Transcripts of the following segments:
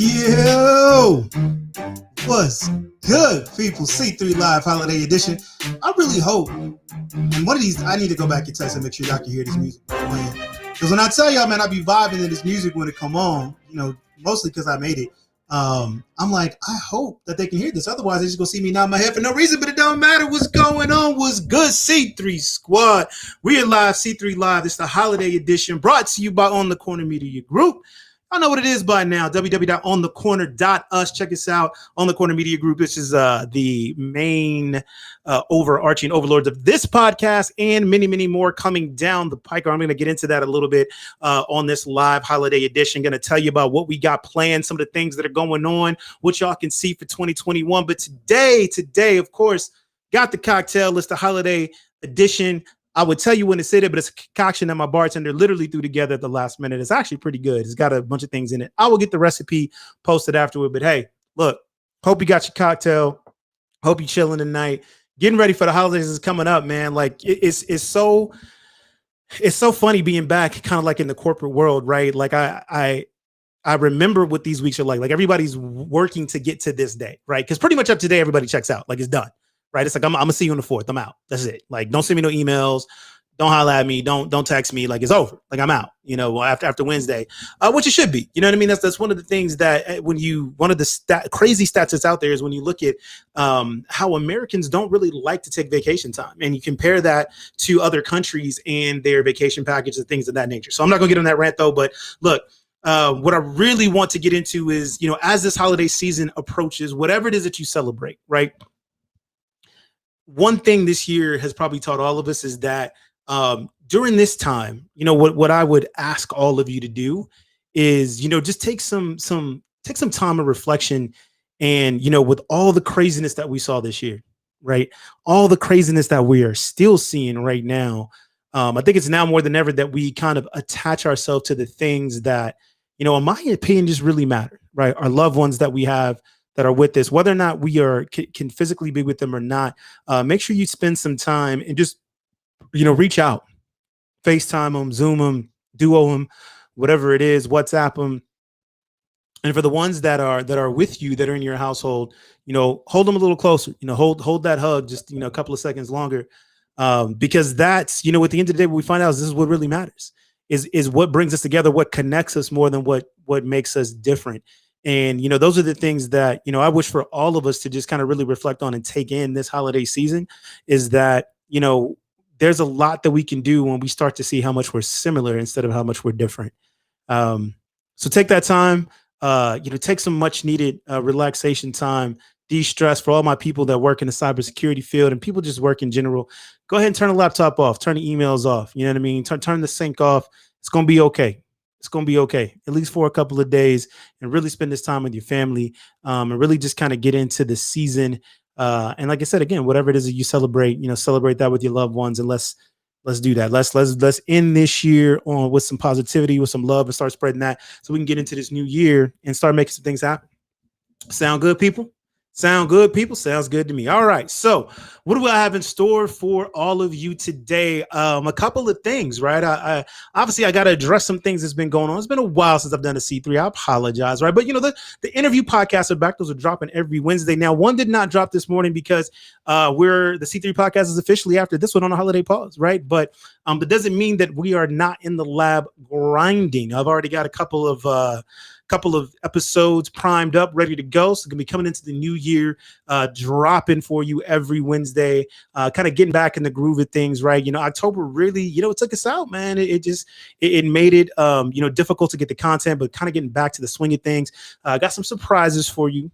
Yo, what's good, people? C3 Live Holiday Edition. I really hope, and one of these, I need to go back and test and make sure y'all can hear this music playing. Because when I tell y'all, man, I be vibing to this music when it come on, mostly because I made it. I'm like, I hope that they can hear this. Otherwise, they just gonna see me nod my head for no reason. But it don't matter what's going on. What's good, C3 Squad? We are live, C3 Live. It's the Holiday Edition, brought to you by On the Corner Media Group. I know what it is by now. www.onthecorner.us. Check us out. On the Corner Media Group. This is the main overarching overlords of this podcast and many, many more coming down the pike. I'm going to get into that a little bit on this live holiday edition. Going to tell you about what we got planned, some of the things that are going on, what y'all can see for 2021. But today, of course, got the cocktail. It's the holiday edition. I would tell you when to sit it, but it's a concoction that my bartender literally threw together at the last minute. It's actually pretty good. It's got a bunch of things in it. I will get the recipe posted afterward. But hey, look, hope you got your cocktail. Hope you chilling tonight. Getting ready for the holidays is coming up, man. Like it's so funny being back, kind of like in the corporate world, right? Like I remember what these weeks are like. Like everybody's working to get to this day, right? Because pretty much up to today, everybody checks out. Like it's done. Right. It's like, I'm going to see you on the 4th. I'm out. That's it. Like, don't send me no emails. Don't holler at me. Don't text me. Like, it's over. Like, I'm out, after Wednesday, which it should be. You know what I mean? That's one of the things that one of the crazy stats that's out there is when you look at how Americans don't really like to take vacation time. And you compare that to other countries and their vacation packages and things of that nature. So I'm not going to get on that rant, though. But look, what I really want to get into is, as this holiday season approaches, whatever it is that you celebrate, right? One thing this year has probably taught all of us is that during this time, what I would ask all of you to do is, just take some time of reflection and, with all the craziness that we saw this year, right? All the craziness that we are still seeing right now. I think it's now more than ever that we kind of attach ourselves to the things that, in my opinion, just really matter, right? Our loved ones that we have that are with us, whether or not we can physically be with them or not, make sure you spend some time and just, reach out, FaceTime them, Zoom them, Duo them, whatever it is, WhatsApp them. And for the ones that are with you, that are in your household, hold them a little closer, hold that hug just, a couple of seconds longer, because that's, at the end of the day, what we find out is this is what really matters, is what brings us together, what connects us more than what makes us different. And, those are the things that, I wish for all of us to just kind of really reflect on and take in this holiday season, is that, there's a lot that we can do when we start to see how much we're similar instead of how much we're different. So take that time, take some much needed relaxation time, de-stress. For all my people that work in the cybersecurity field and people just work in general, go ahead and turn the laptop off, turn the emails off. You know what I mean? Turn the sync off. It's going to be okay. It's going to be okay, at least for a couple of days, and really spend this time with your family, and really just kind of get into the season. And like I said, again, whatever it is that you celebrate, celebrate that with your loved ones, and let's do that. Let's end this year on with some positivity, with some love, and start spreading that so we can get into this new year and start making some things happen. Sound good, people? Sound good, people? Sounds good to me. All right. So what do I have in store for all of you today? A couple of things, right? I obviously got to address some things that's been going on. It's been a while since I've done a C3. I apologize, right? But, the interview podcasts are back. Those are dropping every Wednesday. Now, one did not drop this morning because the C3 podcast is officially after this one on a holiday pause, right? But that doesn't mean that we are not in the lab grinding. I've already got a couple of episodes primed up, ready to go. So gonna be coming into the new year, dropping for you every Wednesday, kind of getting back in the groove of things, right? October really, it took us out, man. It made it, difficult to get the content, but kind of getting back to the swing of things. Got some surprises for you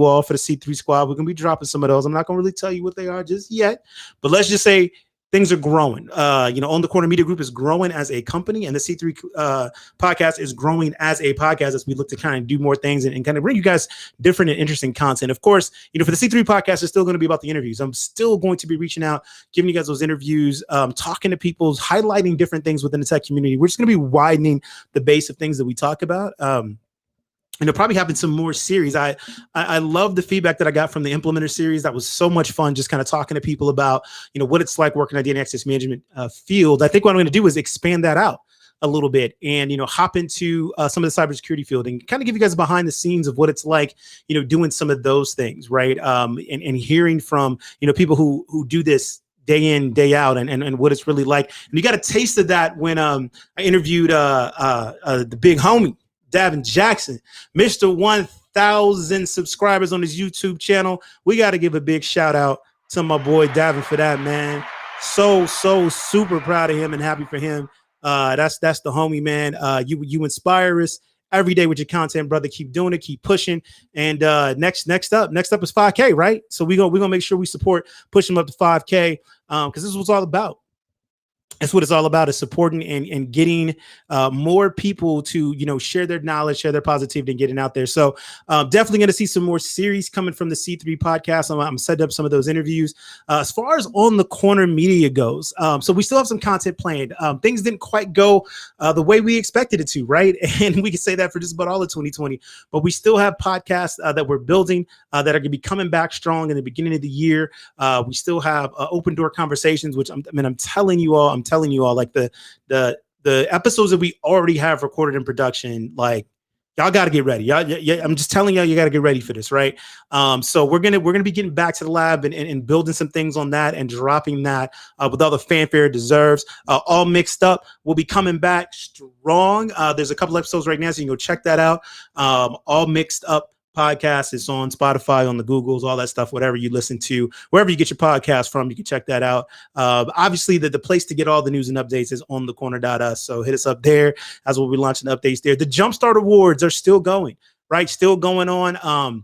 all, for the C3 Squad. We're gonna be dropping some of those. I'm not gonna really tell you what they are just yet, but let's just say things are growing. On the Corner Media Group is growing as a company, and the C3 podcast is growing as a podcast as we look to kind of do more things and kind of bring you guys different and interesting content. Of course, for the C3 podcast, it's still going to be about the interviews. I'm still going to be reaching out, giving you guys those interviews, talking to people, highlighting different things within the tech community. We're just going to be widening the base of things that we talk about. And it'll probably happen some more series. I love the feedback that I got from the Implementer series. That was so much fun, just kind of talking to people about, what it's like working in the identity access management field. I think what I'm going to do is expand that out. a little bit and, hop into some of the cybersecurity field and kind of give you guys behind the scenes of what it's like, doing some of those things, right? And hearing from, people who do this day in, day out, and what it's really like. And you got a taste of that when I interviewed the big homie, Davin Jackson, Mr. 1,000 subscribers on his YouTube channel. We got to give a big shout out to my boy Davin for that, man. So super proud of him and happy for him. That's the homie, man. You inspire us every day with your content, brother. Keep doing it, keep pushing. And next up is 5K, right? So we're gonna make sure we support pushing them up to 5K because this is what it's all about. That's what it's all about, is supporting and getting more people to, share their knowledge, share their positivity, and getting out there. So definitely going to see some more series coming from the C3 podcast. I'm setting up some of those interviews. As far as On the Corner Media goes, so we still have some content planned. Things didn't quite go the way we expected it to, right? And we can say that for just about all of 2020. But we still have podcasts that we're building that are going to be coming back strong in the beginning of the year. We still have open door conversations, which I'm telling you all, like the episodes that we already have recorded in production, like y'all got to get ready. Yeah, I'm just telling y'all, you got to get ready for this, right? So we're gonna be getting back to the lab and building some things on that and dropping that with all the fanfare it deserves. All mixed up. We'll be coming back strong. There's a couple episodes right now, so you can go check that out. All Mixed Up podcast is on Spotify, on the Googles, all that stuff, whatever you listen to, wherever you get your podcast from, you can check that out. Obviously, the place to get all the news and updates is on thecorner.us. So hit us up there as we'll be launching updates there. The Jumpstart Awards are still going, right? Still going on. I'm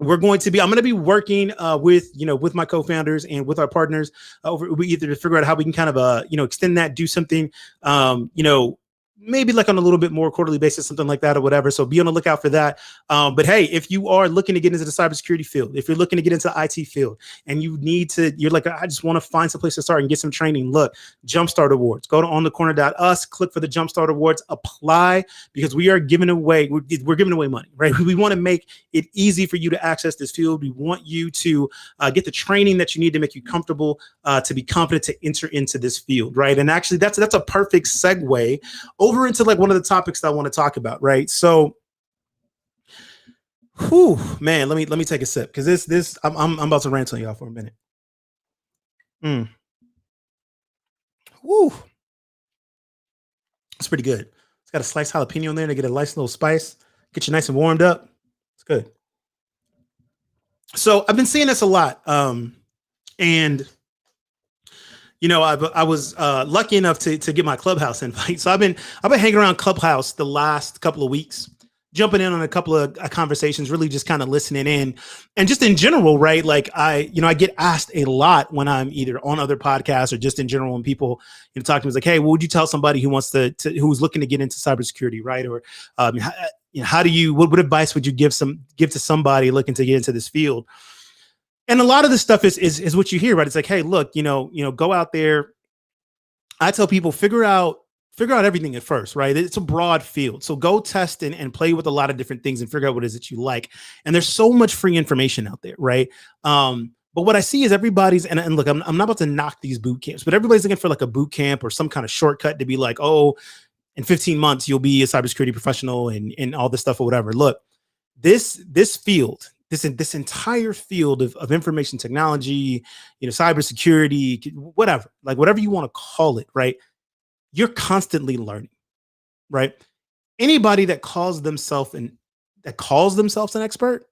going to be working with my co-founders and with our partners we either to figure out how we can kind of extend that, do something maybe like on a little bit more quarterly basis, something like that or whatever. So be on the lookout for that. But hey, if you are looking to get into the cybersecurity field, if you're looking to get into the IT field and you're like, I just want to find some place to start and get some training, look, Jumpstart Awards, go to onthecorner.us, click for the Jumpstart Awards, apply, because we're giving away money, right? We want to make it easy for you to access this field. We want you to get the training that you need to make you comfortable, to be confident to enter into this field, right? And actually that's a perfect segue over into like one of the topics that I want to talk about, right? So, man, let me take a sip because this I'm about to rant on y'all for a minute. It's pretty good. It's got a sliced jalapeno in there to get a nice little spice, get you nice and warmed up. It's good. So I've been seeing this a lot, and I was lucky enough to get my Clubhouse invite. So I've been hanging around Clubhouse the last couple of weeks, jumping in on a couple of conversations, really just kind of listening in, and just in general, right? Like I get asked a lot when I'm either on other podcasts or just in general when people talk to me, it's like, hey, what would you tell somebody who wants who's looking to get into cybersecurity, right? Or what advice would you give to somebody looking to get into this field? And a lot of this stuff is what you hear, right? It's like, hey, look, go out there. I tell people, figure out everything at first, right? It's a broad field. So go test and play with a lot of different things and figure out what it is that you like. And there's so much free information out there, right? But what I see is everybody's, and look, I'm not about to knock these boot camps, but everybody's looking for like a boot camp or some kind of shortcut to be like, oh, in 15 months, you'll be a cybersecurity professional and all this stuff or whatever. Look, this field, this entire field of information technology, cybersecurity, whatever you want to call it, right? You're constantly learning, right? Anybody that calls themselves an expert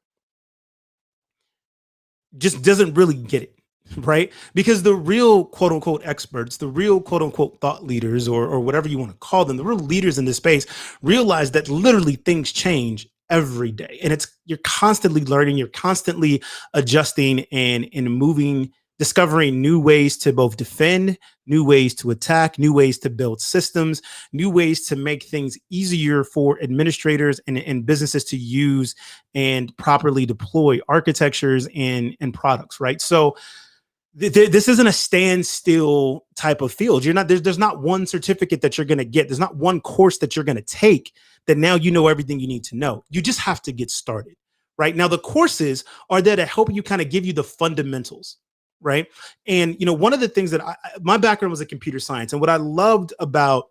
just doesn't really get it, right? Because the real quote unquote experts, the real quote unquote thought leaders, or whatever you want to call them, the real leaders in this space realize that literally things change every day. And you're constantly learning, you're constantly adjusting and moving, discovering new ways to both defend, new ways to attack, new ways to build systems, new ways to make things easier for administrators and businesses to use and properly deploy architectures and products, right? So this isn't a standstill type of field. There's not one certificate that you're going to get. There's not one course that you're going to take that now you know everything you need to know. You just have to get started, right? Now, the courses are there to help you kind of give you the fundamentals, right? And, one of the things that my background was in computer science. And what I loved about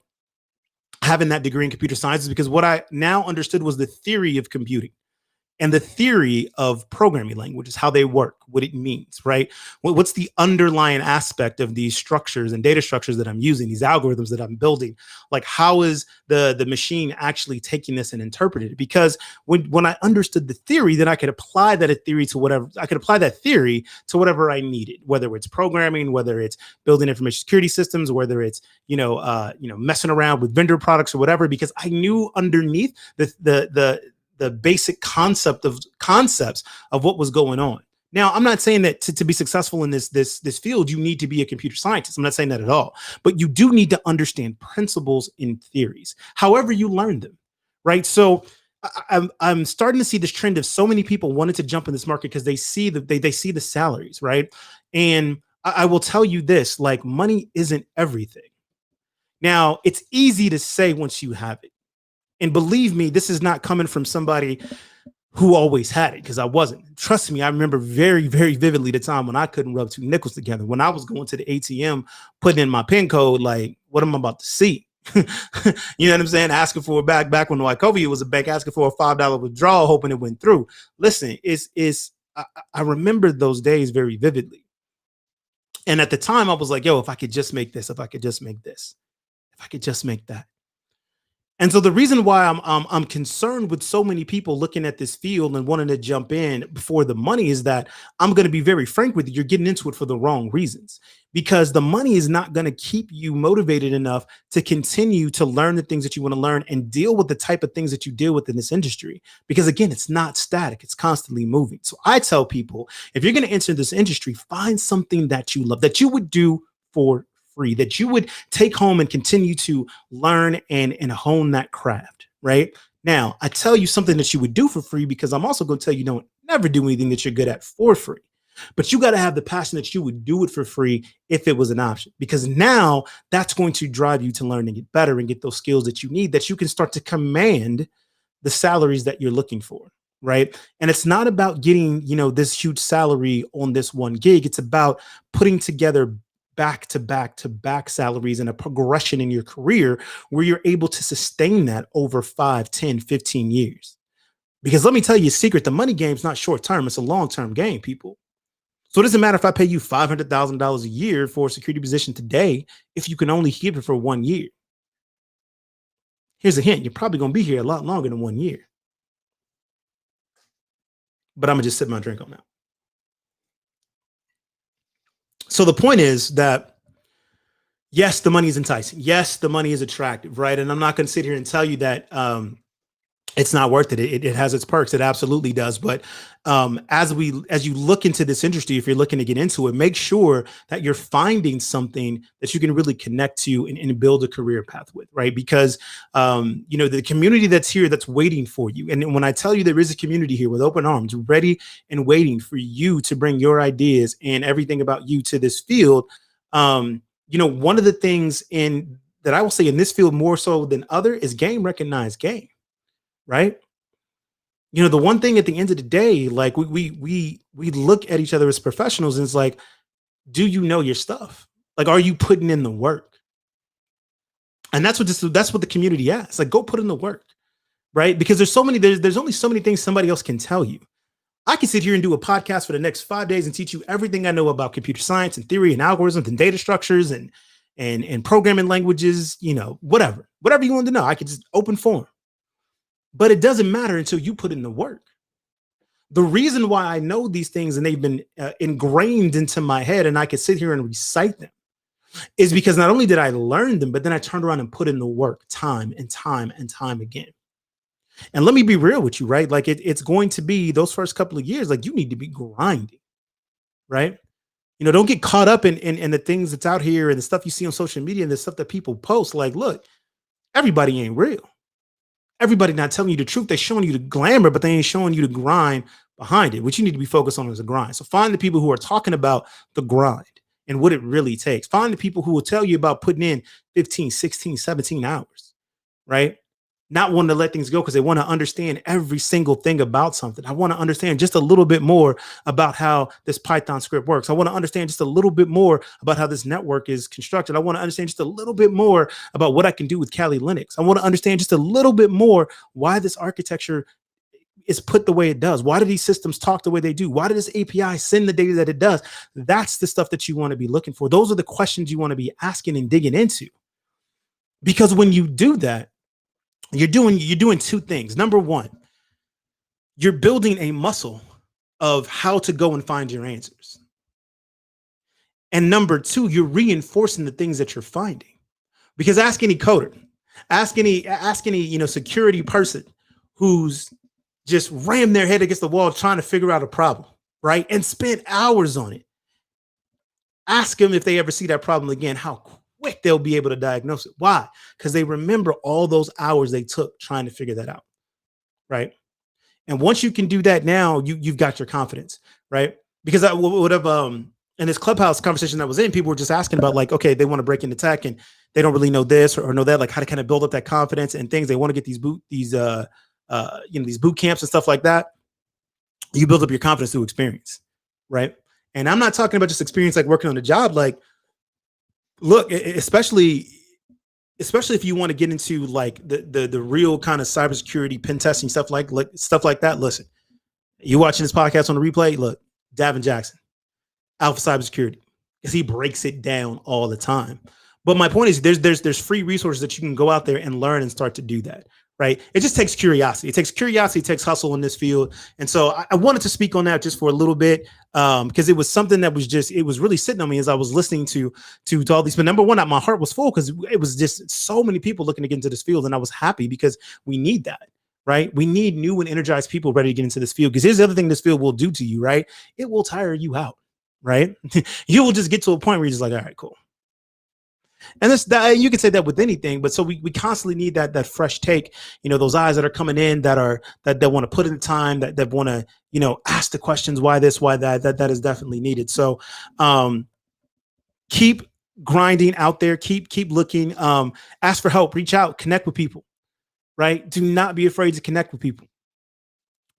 having that degree in computer science is because what I now understood was the theory of computing and the theory of programming languages, how they work, what it means, right? What's the underlying aspect of these structures and data structures that I'm using, these algorithms that I'm building? Like, how is the machine actually taking this and interpreting it? Because when I understood the theory, then I could apply that theory to whatever I could apply that theory to whatever I needed, whether it's programming, whether it's building information security systems, whether it's messing around with vendor products or whatever, because I knew underneath the basic concepts of what was going on. Now, I'm not saying that to be successful in this field, you need to be a computer scientist. I'm not saying that at all. But you do need to understand principles in theories, however you learn them, right? So I'm starting to see this trend of so many people wanting to jump in this market because they see they see the salaries, right? And I will tell you this, like, money isn't everything. Now, it's easy to say once you have it. And believe me, this is not coming from somebody who always had it, because I wasn't. Trust me, I remember very, very vividly the time when I couldn't rub two nickels together. When I was going to the ATM, putting in my PIN code, like, what am I about to see? You know what I'm saying? Asking for it back when Wachovia was a bank, asking for a $5 withdrawal, hoping it went through. Listen, I remember those days very vividly. And at the time, I was like, yo, if I could just make this, if I could just make this, if I could just make that. And so the reason why I'm concerned with so many people looking at this field and wanting to jump in before the money is that I'm going to be very frank with you. You're getting into it for the wrong reasons, because the money is not going to keep you motivated enough to continue to learn the things that you want to learn and deal with the type of things that you deal with in this industry. Because again, it's not static. It's constantly moving. So I tell people, if you're going to enter this industry, find something that you love, that you would do for free, that you would take home and continue to learn and hone that craft. Right now, I tell you something that you would do for free, because I'm also going to tell you, don't never do anything that you're good at for free. But you got to have the passion that you would do it for free if it was an option, because now that's going to drive you to learn and get better and get those skills that you need, that you can start to command the salaries that you're looking for. Right. And it's not about getting, this huge salary on this one gig. It's about putting together back to back salaries and a progression in your career where you're able to sustain that over 5, 10, 15 years. Because let me tell you a secret, the money game is not short term. It's a long term game, people. So it doesn't matter if I pay you $500,000 a year for a security position today, if you can only keep it for 1 year. Here's a hint. You're probably going to be here a lot longer than 1 year. But I'm going to just sip my drink on that. So the point is that, yes, the money is enticing. Yes, the money is attractive, right? And I'm not going to sit here and tell you that it's not worth it. It has its perks. It absolutely does. But as you look into this industry, if you're looking to get into it, make sure that you're finding something that you can really connect to and build a career path with, right? Because the community that's here, that's waiting for you. And when I tell you there is a community here with open arms, ready and waiting for you to bring your ideas and everything about you to this field. One of the things that I will say in this field more so than other is game recognized game. Right. The one thing at the end of the day, like we look at each other as professionals and it's like, do you know your stuff? Like, are you putting in the work? And that's what the community asks. Like, go put in the work. Right. Because there's only so many things somebody else can tell you. I can sit here and do a podcast for the next 5 days and teach you everything I know about computer science and theory and algorithms and data structures and programming languages, whatever you want to know. I could just open forum. But it doesn't matter until you put in the work. The reason why I know these things and they've been ingrained into my head and I could sit here and recite them is because not only did I learn them, but then I turned around and put in the work time and time and time again. And let me be real with you, right? Like it's going to be those first couple of years, like you need to be grinding, right? Don't get caught up in the things that's out here and the stuff you see on social media and the stuff that people post. Like, look, everybody ain't real. Everybody not telling you the truth. They're showing you the glamour, but they ain't showing you the grind behind it. What you need to be focused on is the grind. So find the people who are talking about the grind and what it really takes. Find the people who will tell you about putting in 15, 16, 17 hours, right? not wanting to let things go because they want to understand every single thing about something. I want to understand just a little bit more about how this Python script works. I want to understand just a little bit more about how this network is constructed. I want to understand just a little bit more about what I can do with Kali Linux. I want to understand just a little bit more why this architecture is put the way it does. Why do these systems talk the way they do? Why did this API send the data that it does? That's the stuff that you want to be looking for. Those are the questions you want to be asking and digging into. Because when you do that, you're doing two things. Number one, you're building a muscle of how to go and find your answers. And number two, you're reinforcing the things that you're finding. Because ask any coder, ask any security person who's just rammed their head against the wall trying to figure out a problem, right? And spent hours on it. Ask them if they ever see that problem again, how quick they'll be able to diagnose it. Why? Because they remember all those hours they took trying to figure that out, right? And once you can do that, now you've got your confidence, right? Because I would have in this Clubhouse conversation that was in, people were just asking about like, okay, they want to break into tech and they don't really know this or know that, like how to kind of build up that confidence and things. They want to get these boot camps and stuff like that. You build up your confidence through experience, right? And I'm not talking about just experience like working on a job. Like, look, especially if you want to get into like the real kind of cybersecurity pen testing stuff like that. Listen, you watching this podcast on the replay. Look, Davin Jackson, Alpha Cybersecurity, because he breaks it down all the time. But my point is, there's free resources that you can go out there and learn and start to do that. Right. It just takes curiosity. It takes hustle in this field. And so I wanted to speak on that just for a little bit because it was something that it was really sitting on me as I was listening to all these. But number one, my heart was full because it was just so many people looking to get into this field. And I was happy because we need that. Right. We need new and energized people ready to get into this field, because here's the other thing this field will do to you. Right. It will tire you out. Right. You will just get to a point where you're just like, all right, cool. And that you can say that with anything, but so we constantly need that fresh take, those eyes that are coming in that want to put in the time, that want to, ask the questions, why this, why that is definitely needed. So keep grinding out there, keep looking, ask for help, reach out, connect with people, right? Do not be afraid to connect with people.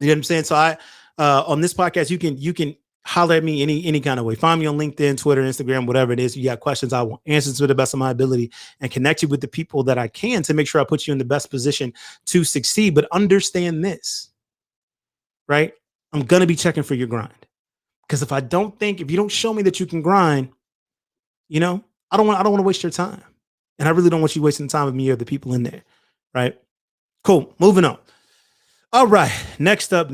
You know what I'm saying? So on this podcast, you can holler at me any kind of way. Find me on LinkedIn, Twitter, Instagram, whatever it is. You got questions, I will answer to the best of my ability and connect you with the people that I can to make sure I put you in the best position to succeed. But understand this, right? I'm going to be checking for your grind. Because if you don't show me that you can grind, I don't want to waste your time. And I really don't want you wasting time with me or the people in there, right? Cool. Moving on. All right. Next up.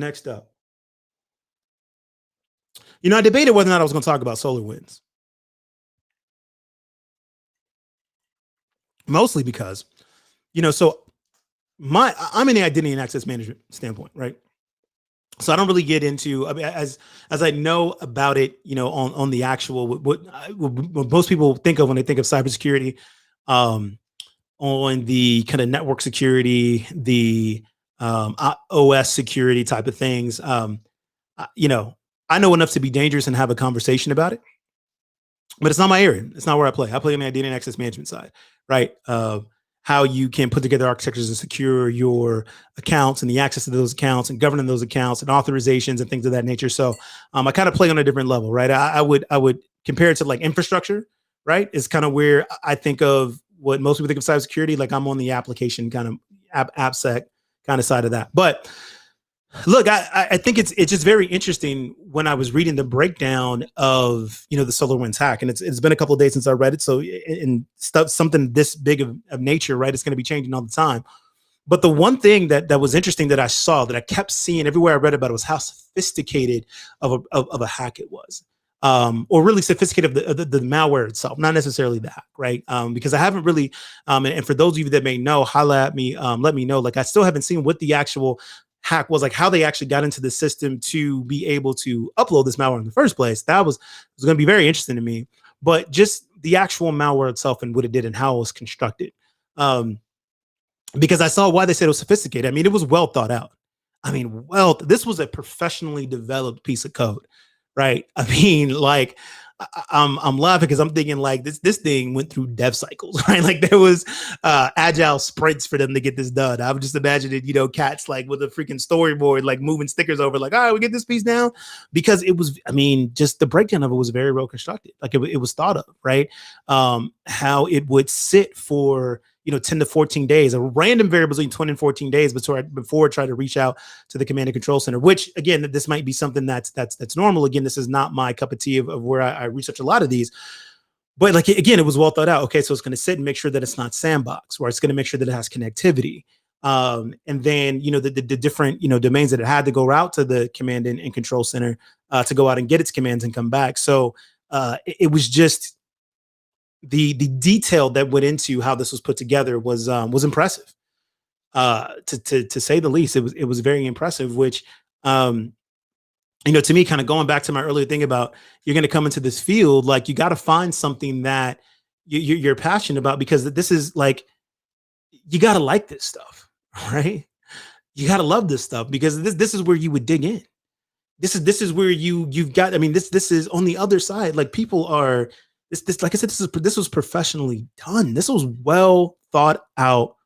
I debated whether or not I was going to talk about SolarWinds. Mostly because, so I'm in the identity and access management standpoint, right? So I don't really get into, as I know about it, on the actual, what most people think of when they think of cybersecurity, on the kind of network security, the OS security type of things, I know enough to be dangerous and have a conversation about it, but it's not my area. It's not where I play. I play on the identity and access management side, right? How you can put together architectures and secure your accounts and the access to those accounts and governing those accounts and authorizations and things of that nature. So I kind of play on a different level, right? I would compare it to like infrastructure, right? It's kind of where I think of what most people think of cybersecurity. Like I'm on the application kind of AppSec kind of side of that, but look, I think it's just very interesting when I was reading the breakdown of the SolarWinds hack, and it's been a couple of days since I read it. So in stuff, something this big of nature, right? It's going to be changing all the time. But the one thing that was interesting that I saw that I kept seeing everywhere I read about it was how sophisticated of a hack it was, or really sophisticated of the malware itself, not necessarily the hack, right? Because I haven't really, and for those of you that may know, holla at me, let me know. Like I still haven't seen what the actual hack was, like how they actually got into the system to be able to upload this malware in the first place. That was going to be very interesting to me, but just the actual malware itself and what it did and how it was constructed. Because I saw why they said it was sophisticated. I mean, it was well thought out. This was a professionally developed piece of code, right? I mean, like I'm laughing because I'm thinking like this thing went through dev cycles, right? Like there was agile sprints for them to get this done. I'm just imagining, cats like with a freaking storyboard, like moving stickers over, like, all right, we get this piece now, because it was, I mean, just the breakdown of it was very well constructed. Like it was thought of, right? How it would sit for 10 to 14 days, a random variable between 20 and 14 days before I try to reach out to the command and control center, which again, this might be something that's normal. Again, this is not my cup of tea of where I research a lot of these, but like, again, it was well thought out. Okay. So it's going to sit and make sure that it's not sandbox, where it's going to make sure that it has connectivity. And then, the different, domains that it had to go out to the command and control center to go out and get its commands and come back. So it was just, the detail that went into how this was put together was impressive, to say the least. It was very impressive, which, to me, kind of going back to my earlier thing about, you're going to come into this field, like you got to find something that you're passionate about, because this is like, you got to like this stuff, right? You got to love this stuff, because this is where you would dig in. This is where you've got, I mean, this is on the other side. Like people are, this like I said, this was professionally done. This was well thought out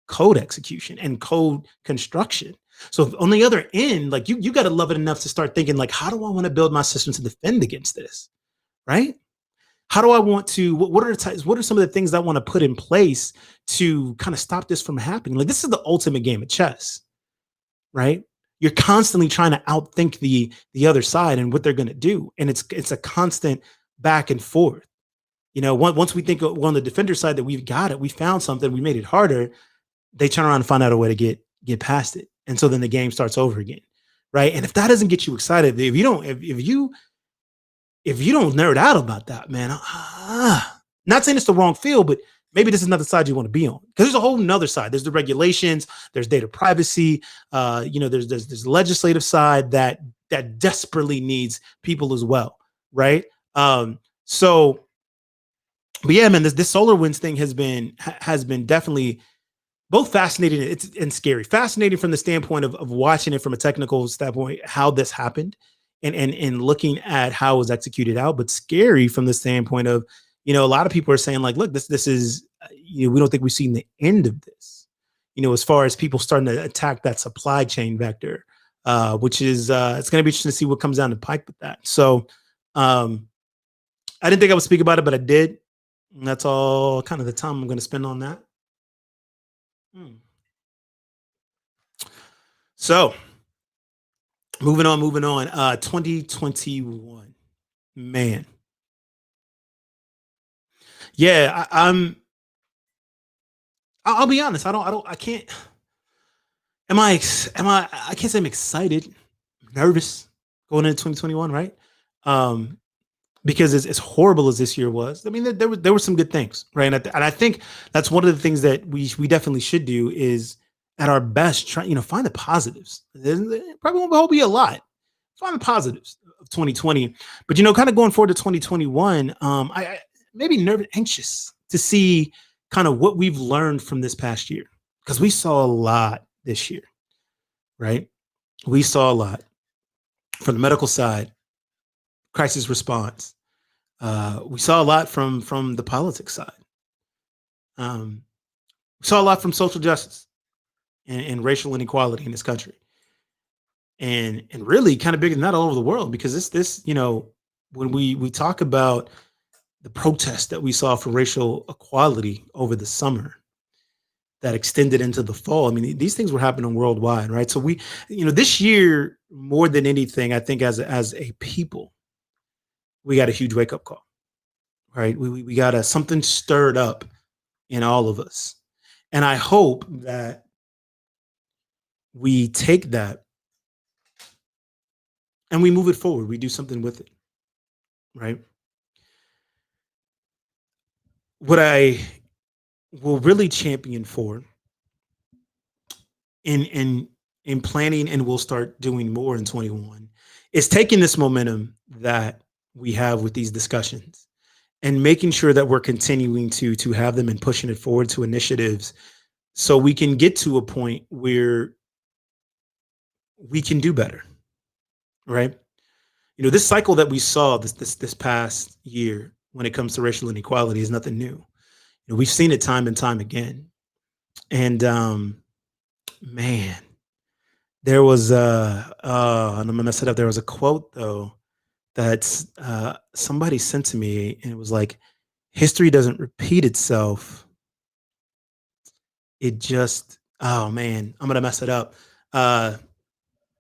code execution and code construction. So on the other end, like you got to love it enough to start thinking like, how do I want to build my system to defend against this? Right? How do I want to, what are the types, what are some of the things that I want to put in place to kind of stop this from happening? Like this is the ultimate game of chess, right? You're constantly trying to outthink the other side and what they're going to do. And it's a constant back and forth. Once we think on the defender side that we've got it, we found something, we made it harder, they turn around and find out a way to get past it. And so then the game starts over again. Right. And if that doesn't get you excited, if you don't nerd out about that, man, not saying it's the wrong field, but maybe this is another side you want to be on, because there's a whole nother side. There's the regulations, there's data privacy, there's the legislative side that desperately needs people as well. Right. So, but yeah, man, this SolarWinds thing has been definitely both fascinating and scary. Fascinating from the standpoint of watching it from a technical standpoint, how this happened, and looking at how it was executed out, but scary from the standpoint of, a lot of people are saying like, look, this is, we don't think we've seen the end of this, as far as people starting to attack that supply chain vector, which is, it's going to be interesting to see what comes down the pike with that. So I didn't think I would speak about it, but I did. And that's all kind of the time I'm going to spend on that. So moving on. 2021, man. Yeah, I'll be honest. I can't. I can't say I'm excited, nervous going into 2021, right? Because as horrible as this year was, I mean, there were some good things, right? And I think that's one of the things that we definitely should do is, at our best, try, find the positives. There probably won't be a lot. Find the positives of 2020, but kind of going forward to 2021, I maybe nervous, anxious to see kind of what we've learned from this past year, because we saw a lot this year, right? We saw a lot from the medical side, crisis response. We saw a lot from the politics side. We saw a lot from social justice and racial inequality in this country, and really kind of bigger than that all over the world, because this when we talk about the protests that we saw for racial equality over the summer that extended into the fall. I mean, these things were happening worldwide, right? So we, this year, more than anything, I think as a people, we got a huge wake up call, right? We got something stirred up in all of us. And I hope that we take that and we move it forward. We do something with it, right? What I will really champion for in planning, and we'll start doing more in 21, is taking this momentum that we have with these discussions and making sure that we're continuing to have them and pushing it forward to initiatives, so we can get to a point where we can do better, right? This cycle that we saw this past year when it comes to racial inequality is nothing new. We've seen it time and time again. And man, there was and I'm gonna mess it up. There was a quote though that somebody sent to me, and it was like, "History doesn't repeat itself. It just." Oh man, I'm gonna mess it up. Uh,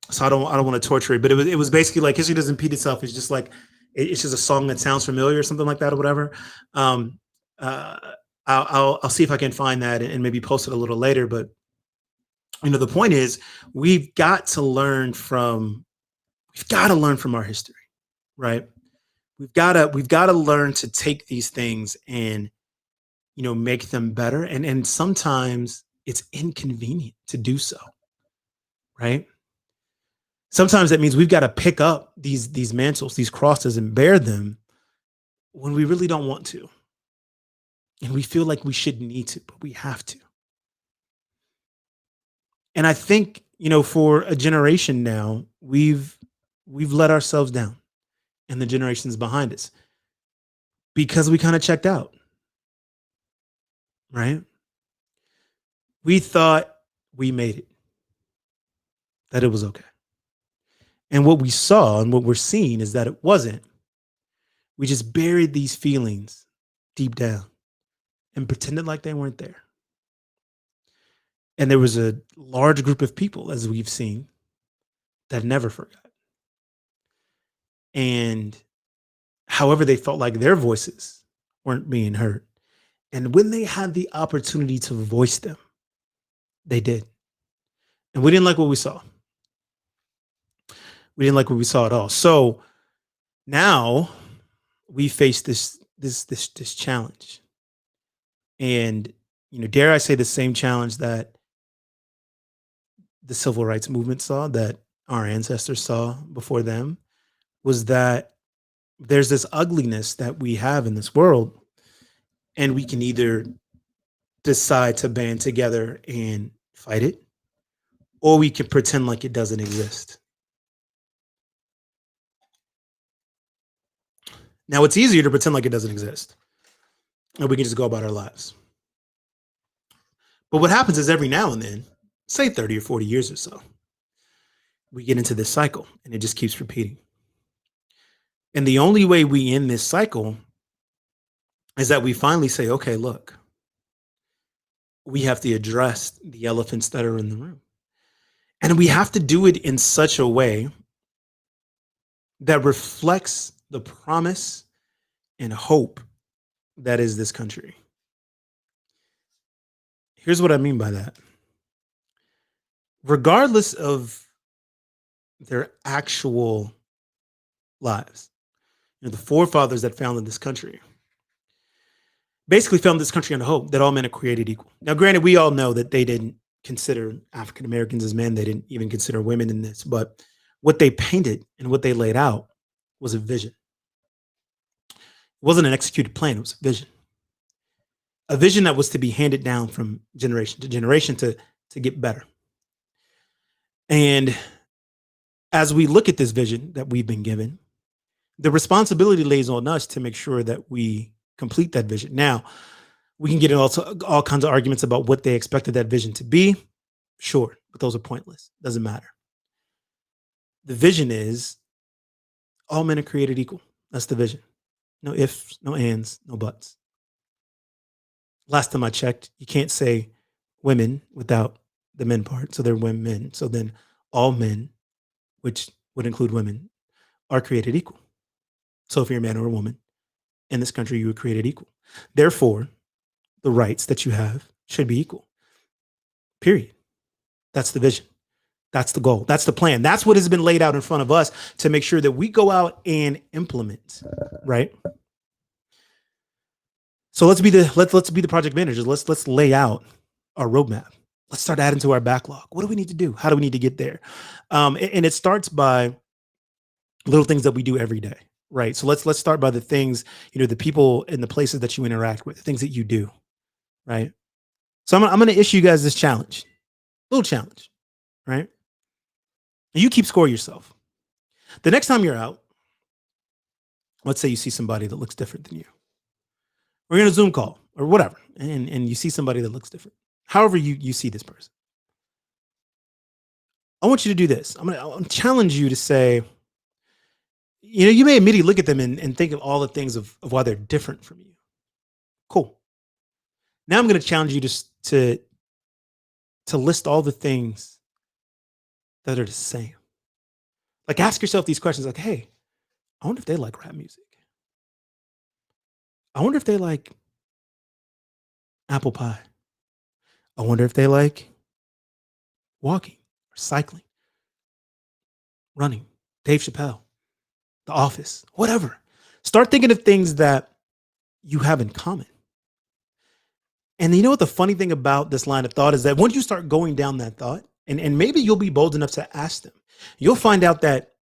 so I don't want to torture it, but it was basically like history doesn't repeat itself. It's just like it's just a song that sounds familiar or something like that or whatever. Um, uh, I'll see if I can find that and maybe post it a little later. But the point is we've got to learn from our history, right? We've got to learn to take these things and make them better, and sometimes it's inconvenient to do so, right? Sometimes that means we've got to pick up these mantles, these crosses, and bear them when we really don't want to, and we feel like we shouldn't need to, but we have to. And I think for a generation now, we've let ourselves down, and the generations behind us, because we kind of checked out, right? We thought we made it, that it was okay. And what we saw and what we're seeing is that it wasn't. We just buried these feelings deep down and pretended like they weren't there. And there was a large group of people, as we've seen, that never forgot. And however, they felt like their voices weren't being heard. And when they had the opportunity to voice them, they did. And we didn't like what we saw. We didn't like what we saw at all. So now we face this challenge. And dare I say, the same challenge that the civil rights movement saw, that our ancestors saw before them, was that there's this ugliness that we have in this world, and we can either decide to band together and fight it, or we can pretend like it doesn't exist. Now, it's easier to pretend like it doesn't exist, and we can just go about our lives. But what happens is, every now and then, say 30 or 40 years or so, we get into this cycle, and it just keeps repeating. And the only way we end this cycle is that we finally say, okay, look, we have to address the elephants that are in the room. And we have to do it in such a way that reflects the promise and hope that is this country. Here's what I mean by that. Regardless of their actual lives, the forefathers that founded this country basically founded this country on the hope that all men are created equal. Now, granted, we all know that they didn't consider African Americans as men. They didn't even consider women in this. But what they painted and what they laid out was a vision. It wasn't an executed plan. It was a vision. A vision that was to be handed down from generation to generation to get better. And as we look at this vision that we've been given, the responsibility lays on us to make sure that we complete that vision. Now, we can get into all kinds of arguments about what they expected that vision to be. Sure, but those are pointless. Doesn't matter. The vision is all men are created equal. That's the vision. No ifs, no ands, no buts. Last time I checked, you can't say women without the men part. So they're women. So then all men, which would include women, are created equal. So if you're a man or a woman in this country, you were created equal. Therefore, the rights that you have should be equal. Period. That's the vision. That's the goal. That's the plan. That's what has been laid out in front of us to make sure that we go out and implement, right? So let's be the project managers. Let's lay out our roadmap. Let's start adding to our backlog. What do we need to do? How do we need to get there? And it starts by little things that we do every day, right? So let's start by the things, the people and the places that you interact with, the things that you do, right? So I'm going to issue you guys this challenge, little challenge, right? And you keep score yourself. The next time you're out, Let's say you see somebody that looks different than you, or you're in a Zoom call or whatever, and you see somebody that looks different. However you see this person. I want you to do this. I'm challenge you to say, you may immediately look at them and think of all the things of why they're different from you. Cool. Now I'm going to challenge you to list all the things that are the same. Like ask yourself these questions like, hey, I wonder if they like rap music. I wonder if they like apple pie. I wonder if they like walking or cycling, running, Dave Chappelle, The Office, whatever. Start thinking of things that you have in common. And you know what the funny thing about this line of thought is that once you start going down that thought, and maybe you'll be bold enough to ask them, you'll find out that,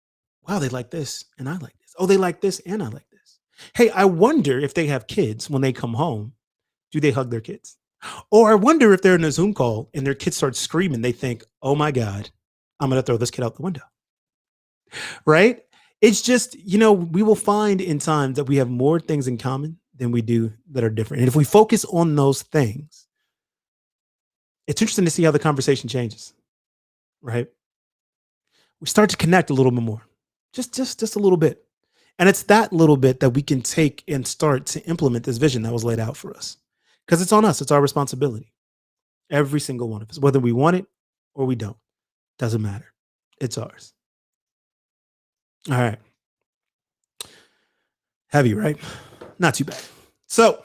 wow, they like this and I like this. Oh, they like this and I like this. Hey, I wonder if they have kids when they come home, do they hug their kids? Or I wonder if they're in a Zoom call and their kids start screaming, they think, oh my God, I'm going to throw this kid out the window. Right? It's just, we will find in time that we have more things in common than we do that are different. And if we focus on those things, it's interesting to see how the conversation changes, right? We start to connect a little bit more, just a little bit. And it's that little bit that we can take and start to implement this vision that was laid out for us. Because it's on us. It's our responsibility. Every single one of us, whether we want it or we don't, doesn't matter. It's ours. All right. Heavy, right? Not too bad. So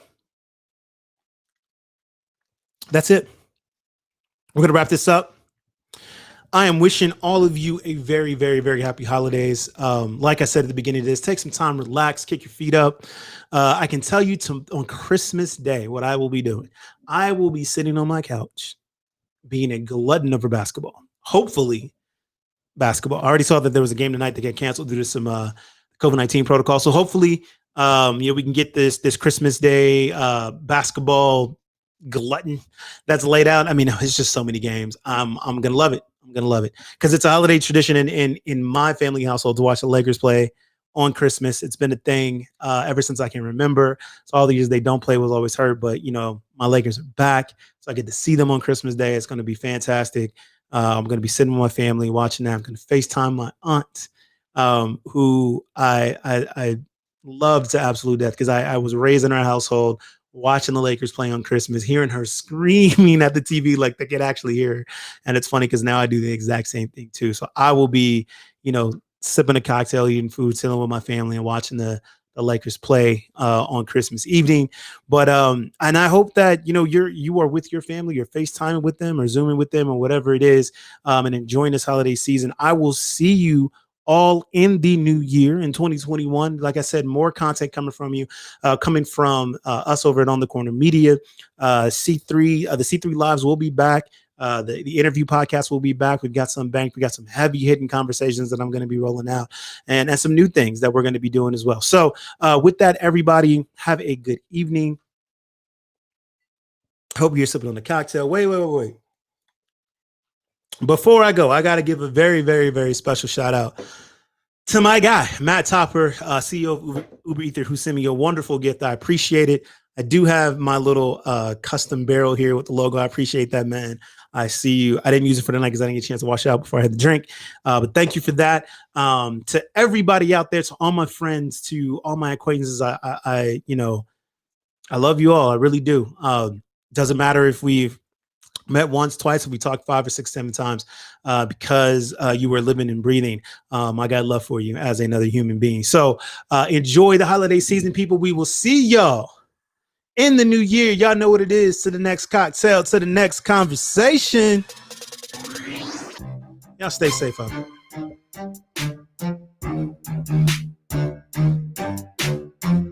that's it. We're going to wrap this up. I am wishing all of you a very, very, very happy holidays. Like I said at the beginning of this, take some time, relax, kick your feet up. I can tell you on Christmas Day, what I will be doing. I will be sitting on my couch, being a glutton over basketball. Hopefully, basketball. I already saw that there was a game tonight that got canceled due to some COVID-19 protocol. So hopefully, we can get this Christmas Day basketball glutton that's laid out. I mean, it's just so many games. I'm gonna love it. I'm gonna love it because it's a holiday tradition in my family household to watch the Lakers play on Christmas. It's been a thing ever since I can remember. So all the years they don't play was always hurt, but my Lakers are back, so I get to see them on Christmas Day. It's going to be fantastic. I'm going to be sitting with my family watching that. I'm going to FaceTime my aunt, who I love to absolute death because I was raised in our household watching the Lakers play on Christmas, hearing her screaming at the TV like they could actually hear her. And it's funny because now I do the exact same thing too. So I will be, sipping a cocktail, eating food, chilling with my family and watching the Lakers play on Christmas evening. But and I hope that you are with your family, you're FaceTiming with them or Zooming with them or whatever it is, and enjoying this holiday season. I will see you all in the new year in 2021. Like I said, more content coming from you, coming from us over at On the Corner Media. C3, the C3 Lives will be back. The interview podcast will be back. We've got some banked. We got some heavy hitting conversations that I'm going to be rolling out and some new things that we're going to be doing as well. So with that, everybody have a good evening. Hope you're sipping on the cocktail. Wait. Before I go, I got to give a very, very, very special shout out to my guy, Matt Topper, CEO of Uber Ether, who sent me a wonderful gift. I appreciate it. I do have my little custom barrel here with the logo. I appreciate that, man. I see you. I didn't use it for the night because I didn't get a chance to wash it out before I had the drink. But thank you for that. To everybody out there, to all my friends, to all my acquaintances, I love you all. I really do. Doesn't matter if we've met once, twice, we talked 5 or 6, 7 times because you were living and breathing. I got love for you as another human being. So enjoy the holiday season, people. We will see y'all in the new year. Y'all know what it is. To the next cocktail, to the next conversation. Y'all stay safe out there.